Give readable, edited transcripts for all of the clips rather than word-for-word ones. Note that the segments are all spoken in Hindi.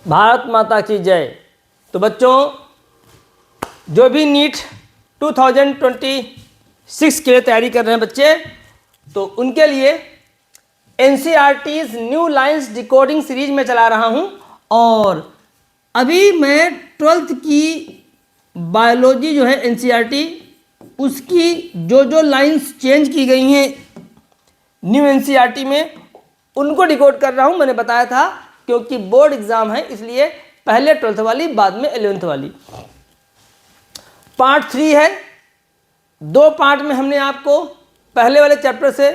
भारत माता की जय। तो बच्चों, जो भी नीट 2026 के लिए तैयारी कर रहे हैं बच्चे, तो उनके लिए NCERT's new lines decoding series में चला रहा हूं। और अभी मैं 12th की बायोलॉजी जो है NCERT, उसकी जो लाइन्स चेंज की गई हैं न्यू NCERT में, उनको डिकोड कर रहा हूं। मैंने बताया था क्योंकि बोर्ड एग्जाम है, इसलिए पहले 12th वाली, बाद में 11th वाली। पार्ट 3 है। 2 पार्ट में हमने आपको पहले वाले चैप्टर से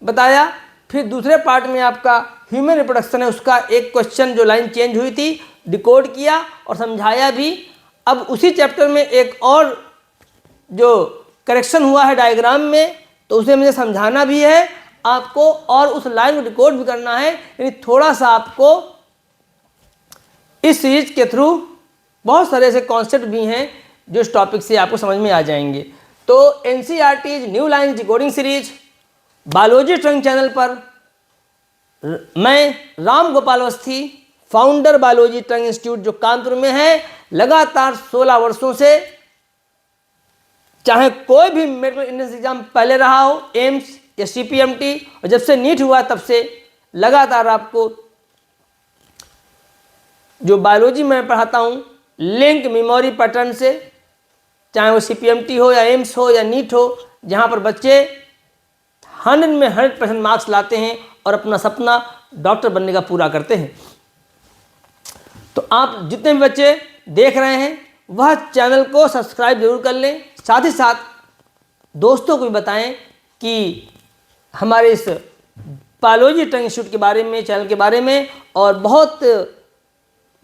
बताया, फिर दूसरे पार्ट में आपका ह्यूमन रिप्रोडक्शन है, उसका एक क्वेश्चन जो लाइन चेंज हुई थी डिकोड किया और समझाया भी। अब उसी चैप्टर में एक और जो करेक्शन हुआ है डायग्राम में, तो उसे मुझे समझाना भी है आपको और उस लाइन को डिकोड भी करना है। यानी थोड़ा सा आपको इस सीरीज के थ्रू बहुत सारे ऐसे कॉन्सेप्ट भी हैं जो इस टॉपिक से आपको समझ में आ जाएंगे। तो NCERT new lines decoding series biology trunk channel पर मैं Ram Gopal Awasthi, founder biology trunk institute जो कानपुर में है, लगातार 16 वर्षों से, चाहे कोई भी मेडिकल एंट्रेंस एग्जाम पहले रहा हो, एम्स या CPMT, और जब से नीट हुआ तब से लगातार आपको जो बायोलॉजी मैं पढ़ाता हूँ लिंक मेमोरी पैटर्न से, चाहे वो CPMT हो या एम्स हो या नीट हो, जहाँ पर बच्चे 100 में 100% मार्क्स लाते हैं और अपना सपना डॉक्टर बनने का पूरा करते हैं। तो आप जितने भी बच्चे देख रहे हैं वह चैनल को सब्सक्राइब जरूर कर लें, साथ ही साथ दोस्तों को भी बताएं कि हमारे इस बायोलॉजी ट्रंक इंस्टीट्यूट के बारे में, चैनल के बारे में, और बहुत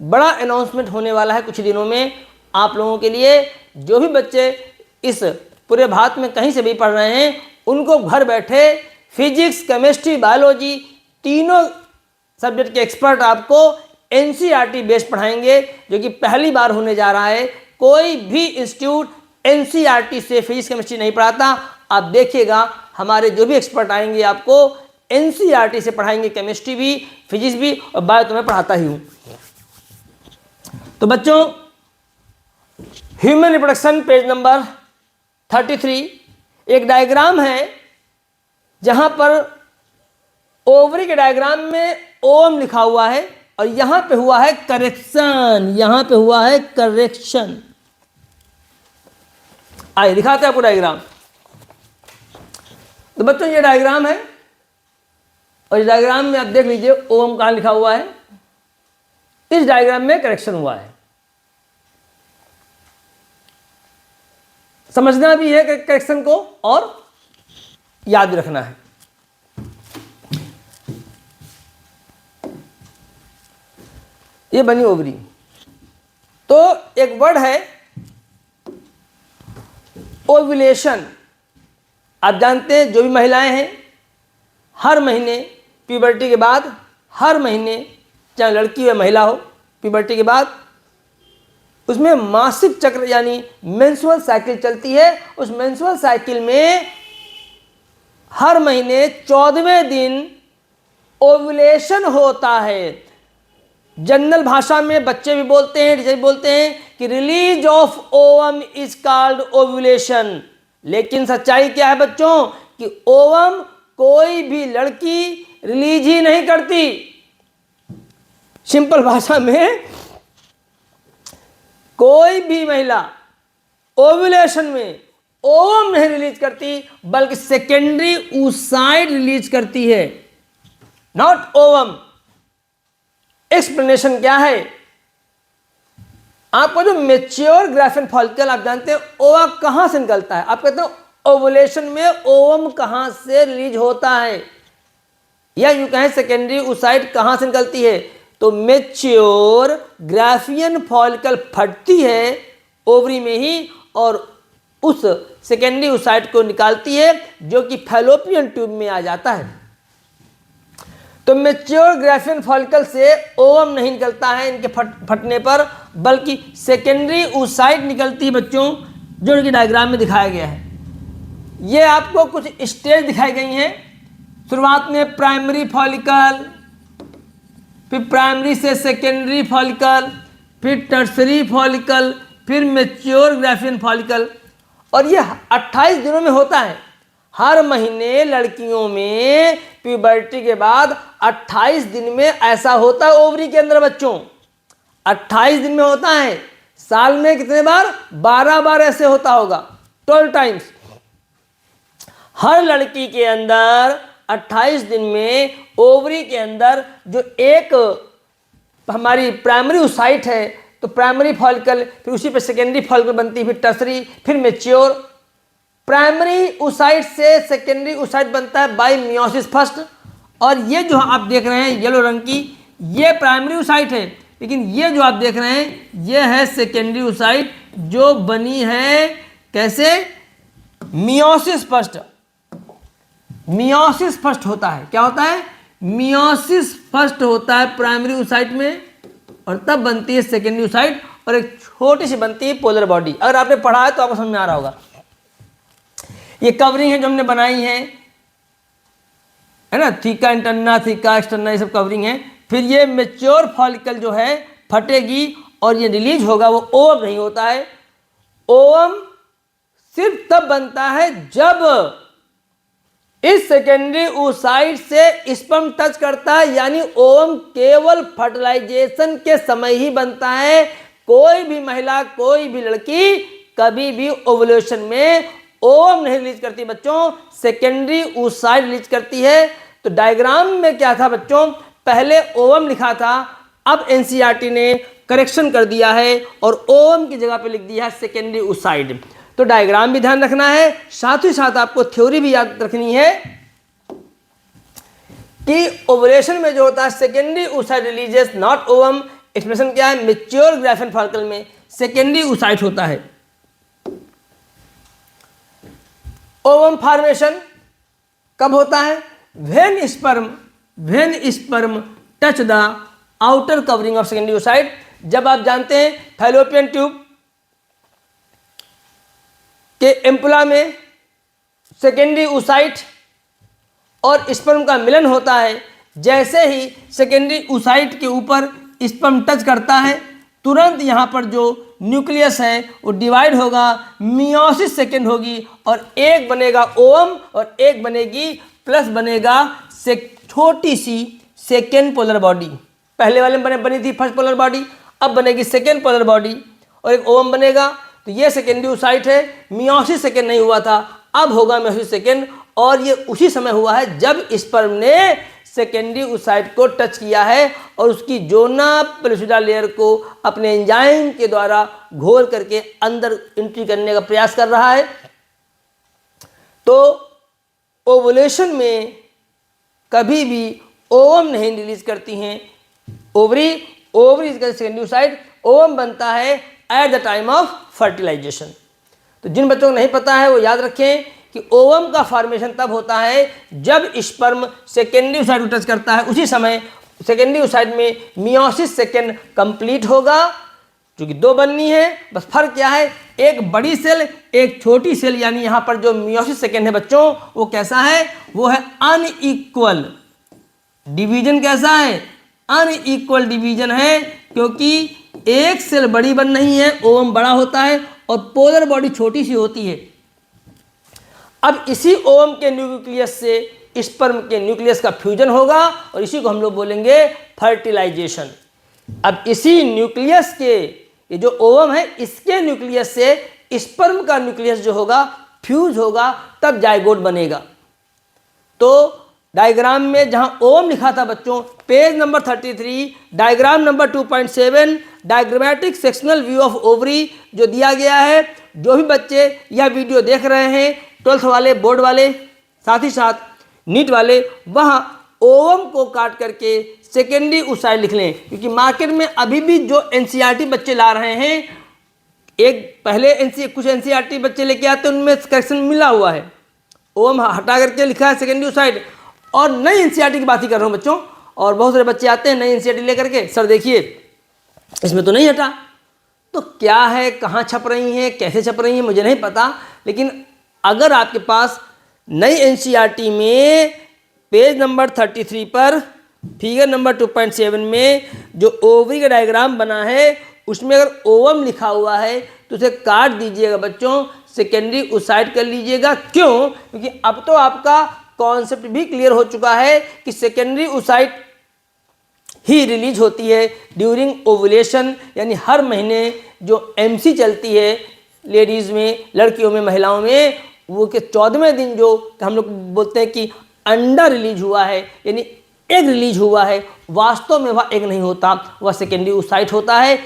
बड़ा अनाउंसमेंट होने वाला है कुछ दिनों में आप लोगों के लिए। जो भी बच्चे इस पूरे भारत में कहीं से भी पढ़ रहे हैं, उनको घर बैठे फिजिक्स, केमिस्ट्री, बायोलॉजी तीनों सब्जेक्ट के एक्सपर्ट आपको NCERT बेस्ड पढ़ाएंगे, जो कि पहली बार होने जा रहा है। कोई भी इंस्टीट्यूट NCERT से फिजिक्स केमिस्ट्री नहीं पढ़ाता। आप देखिएगा हमारे जो भी एक्सपर्ट आएंगे आपको NCERT से पढ़ाएंगे, केमिस्ट्री भी, फिजिक्स भी, और बायो तो मैं पढ़ाता ही हूँ। तो बच्चों, ह्यूमन रिप्रोडक्शन पेज नंबर 33 एक डायग्राम है जहां पर ओवरी के डायग्राम में ओम लिखा हुआ है और यहां पे हुआ है करेक्शन, यहां पे हुआ है करेक्शन। आइए दिखाते हैं आपको डायग्राम। तो बच्चों ये डायग्राम है और इस डायग्राम में आप देख लीजिए ओम कहां लिखा हुआ है। इस डायग्राम में करेक्शन हुआ है। समझना भी है करेक्शन को और याद भी रखना है। ये बनी ओवरी। तो एक वर्ड है ओव्यूलेशन। आप जानते हैं जो भी महिलाएं हैं हर महीने प्यूबर्टी के बाद, हर महीने चाहे लड़की या महिला हो, प्यूबर्टी के बाद उसमें मासिक चक्र यानी मेंस्ट्रुअल साइकिल चलती है। उस मेंस्ट्रुअल साइकिल में हर महीने 14वें दिन ओव्यूलेशन होता है। जनरल भाषा में बच्चे भी बोलते हैं, टीचर भी बोलते हैं कि release of ovum is called ovulation. लेकिन सच्चाई क्या है बच्चों कि ओवम कोई भी लड़की रिलीज ही नहीं करती। सिंपल भाषा में कोई भी महिला ओव्यूलेशन में ओवम नहीं रिलीज करती, बल्कि सेकेंडरी oocyte रिलीज करती है, नॉट ओवम। एक्सप्लेनेशन क्या है? आपको जो मेच्योर ग्राफियन फॉलिकल, आप जानते हैं ओवा कहां से निकलता है। आप कहते हैं ओवुलेशन में ओवम कहां से रिलीज होता है, या यूं कहें सेकेंडरी oocyte कहां से निकलती है। तो मेच्योर ग्राफियन फॉलिकल फटती है ओवरी में ही और उस सेकेंडरी oocyte को निकालती है, जो कि फैलोपियन ट्यूब में आ जाता है। तो मेच्योर ग्राफियन फॉलिकल से ओवम नहीं निकलता है इनके फटने पर, बल्कि सेकेंडरी oocyte निकलती है बच्चों, जो इनकी डायग्राम में दिखाया गया है। ये आपको कुछ स्टेज दिखाई गई हैं। शुरुआत में प्राइमरी फॉलिकल, फिर प्राइमरी से सेकेंडरी फॉलिकल, फिर टर्सरी फॉलिकल, फिर मैच्योर ग्राफियन फॉलिकल, और ये 28 दिनों में होता है। हर महीने लड़कियों में प्यूबर्टी के बाद 28 दिन में ऐसा होता है ओवरी के अंदर बच्चों, 28 दिन में होता है। साल में कितने बार? 12 बार ऐसे होता होगा, 12 टाइम्स। हर लड़की के अंदर 28 दिन में ओवरी के अंदर जो एक हमारी प्राइमरी ओसाइट है, तो प्राइमरी फॉलिकल, फिर उसी पे सेकेंडरी फॉलिकल बनती है, फिर टर्सरी, फिर मैच्योर। प्राइमरी ओसाइट से सेकेंडरी ओसाइट बनता है बाय मियोसिस फर्स्ट, और ये जो आप देख रहे हैं येलो रंग की, ये प्राइमरी ओसाइट है, लेकिन ये जो आप देख रहे हैं ये है सेकेंडरी ओसाइट जो बनी है कैसे? Meiosis first. मियोसिस फर्स्ट होता है, क्या होता है? मियोसिस फर्स्ट होता है प्राइमरी ओसाइट में, और तब बनती है सेकेंडरी ओसाइट, और एक छोटी सी बनती है पोलर बॉडी। अगर आपने पढ़ा है तो आपको समझ में आ रहा होगा। ये कवरिंग है जो हमने बनाई है ना, थीका इंटरना, थीका एक्सटर्ना, ये सब कवरिंग है। फिर ये मैच्योर फॉलिकल जो है फटेगी और ये रिलीज होगा, वो ओवम नहीं होता है। ओवम सिर्फ तब बनता है जब इस सेकेंडरी ओसाइट से स्पर्म टच करता है, यानी ओवम केवल फर्टिलाइजेशन के समय ही बनता है। कोई भी महिला, कोई भी लड़की कभी भी ओवुलेशन में ओवम नहीं रिलीज करती बच्चों, सेकेंडरी ओसाइट रिलीज करती है। तो डायग्राम में क्या था बच्चों? पहले ओवम लिखा था, अब एनसीईआरटी ने करेक्शन कर दिया है और ओवम की जगह पे लिख दिया है सेकेंडरी ओसाइट। तो डायग्राम भी ध्यान रखना है, साथ ही साथ आपको थ्योरी भी याद रखनी है कि ओवुलेशन में जो होता है secondary oocyte releases not ovum. Expression क्या है? मैच्योर ग्राफियन फॉलिकल में सेकेंडरी ओसाइट होता है। ओवम फॉर्मेशन कब होता है? When sperm touch the outer covering of secondary oocyte. जब आप जानते हैं फैलोपियन ट्यूब के एम्पुला में सेकेंडरी ओसाइट और स्पर्म का मिलन होता है। जैसे ही सेकेंडरी ओसाइट के ऊपर स्पर्म टच करता है, तुरंत यहाँ पर जो न्यूक्लियस है वो डिवाइड होगा, मियोसिस सेकेंड होगी, और एक बनेगा ओवम और एक बनेगी प्लस बनेगा छोटी सी सेकेंड पोलर बॉडी। पहले वाले में बनी थी फर्स्ट पोलर बॉडी, अब बनेगी सेकेंड पोलर बॉडी और एक ओवम बनेगा। तो ये सेकेंडरी ओसाइट है, मियोसिस सेकेंड नहीं हुआ था, अब होगा मियोसिस सेकेंड, और ये उसी समय हुआ है जब स्पर्म ने सेकेंडरी ओसाइट को टच किया है और उसकी जोना पेलुसिडा लेयर को अपने एंजाइम के द्वारा घोल करके अंदर एंट्री करने का प्रयास कर रहा है। तो ओवुलेशन में कभी भी ओवम नहीं रिलीज करती हैं ovary is secondary oocyte. Ovum बनता है at the time of fertilization. तो जिन बच्चों को नहीं पता है वो याद रखें कि ओवम का फॉर्मेशन तब होता है जब स्पर्म सेकेंडरी ओसाइट को टच करता है, उसी समय सेकेंडरी ओसाइट में मियोसिस सेकेंड कंप्लीट होगा। क्योंकि दो बननी है, बस फर्क क्या है? एक बड़ी सेल, एक छोटी सेल, यानी यहाँ पर जो मियोसिस सेकेंड है बच्चों वो कैसा है? वो है अनइक्वल डिवीजन। कैसा है? अनइक्वल डिवीजन है, क्योंकि एक सेल बड़ी बन रही है, ओवम बड़ा होता है और पोलर बॉडी छोटी सी होती है। अब इसी ओवम के न्यूक्लियस से स्पर्म के न्यूक्लियस का फ्यूजन होगा और इसी को हम लोग बोलेंगे फर्टिलाइजेशन। अब इसी न्यूक्लियस के, ये जो ओवम है इसके न्यूक्लियस से स्पर्म का न्यूक्लियस जो होगा फ्यूज होगा, तब जाइगोट बनेगा। तो डायग्राम में जहां ओवम लिखा था बच्चों, page number 33, diagram number 2.7, diagrammatic sectional view of ovary जो दिया गया है। जो भी बच्चे यह वीडियो देख रहे हैं, 12th वाले, बोर्ड वाले, साथ ही साथ नीट वाले, वहाँ ओवम को काट करके सेकेंडरी ओसाइट लिख लें, क्योंकि मार्केट में अभी भी जो एनसीईआरटी बच्चे ला रहे हैं, एक पहले कुछ एनसीईआरटी बच्चे लेके आते हैं, उनमें करेक्शन मिला हुआ है, ओवम हटा करके लिखा है सेकेंडरी ओसाइट। और नई एनसीईआरटी की बात ही कर रहा हूँ बच्चों, और बहुत सारे बच्चे आते हैं नई एनसीईआरटी लेकर के, सर देखिए इसमें तो नहीं हटा। तो क्या है, कहाँ छप रही हैं, कैसे छप रही हैं, मुझे नहीं पता, लेकिन अगर आपके पास नई एनसीईआरटी में पेज नंबर 33 पर फिगर नंबर 2.7 में जो ओवरी का डायग्राम बना है उसमें अगर ओवम लिखा हुआ है तो उसे काट दीजिएगा बच्चों, सेकेंडरी ओसाइट कर लीजिएगा। क्यों? क्योंकि अब तो आपका कॉन्सेप्ट भी क्लियर हो चुका है कि सेकेंडरी ओसाइट ही रिलीज होती है ड्यूरिंग ओवुलेशन, यानी हर महीने जो एमसी चलती है लेडीज में, लड़कियों में, महिलाओं में, वो के 14वें दिन जो हम लोग बोलते हैं कि अंडा रिलीज हुआ है, यानी एग रिलीज हुआ है, वास्तव में वह एग नहीं होता, वह सेकेंडरी ओसाइट होता है।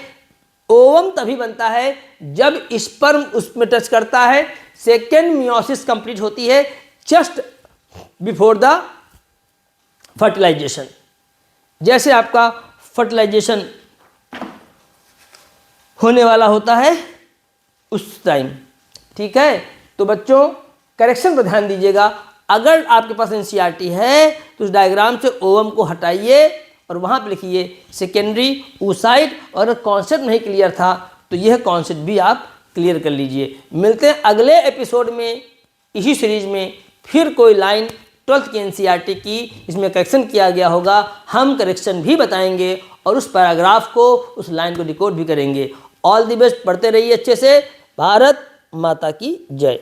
ओवम तभी बनता है जब स्पर्म उसमें टच करता है। सेकेंड मियोसिस कंप्लीट होती है जस्ट बिफोर द फर्टिलाइजेशन। जैसे आपका फर्टिलाइजेशन होने वाला होता है उस टाइम, ठीक है। तो बच्चों करेक्शन पर ध्यान दीजिएगा। अगर आपके पास एनसीईआरटी है तो उस डायग्राम से ओवम को हटाइए और वहाँ पे लिखिए सेकेंडरी oocyte, और कॉन्सेप्ट नहीं क्लियर था तो यह कॉन्सेप्ट भी आप क्लियर कर लीजिए। मिलते हैं अगले एपिसोड में इसी सीरीज में, फिर कोई लाइन 12th की एनसीईआरटी की इसमें करेक्शन किया गया होगा, हम करेक्शन भी बताएंगे और उस पैराग्राफ को, उस लाइन को डिकोड भी करेंगे। ऑल द बेस्ट, पढ़ते रहिए अच्छे से। भारत माता की जय।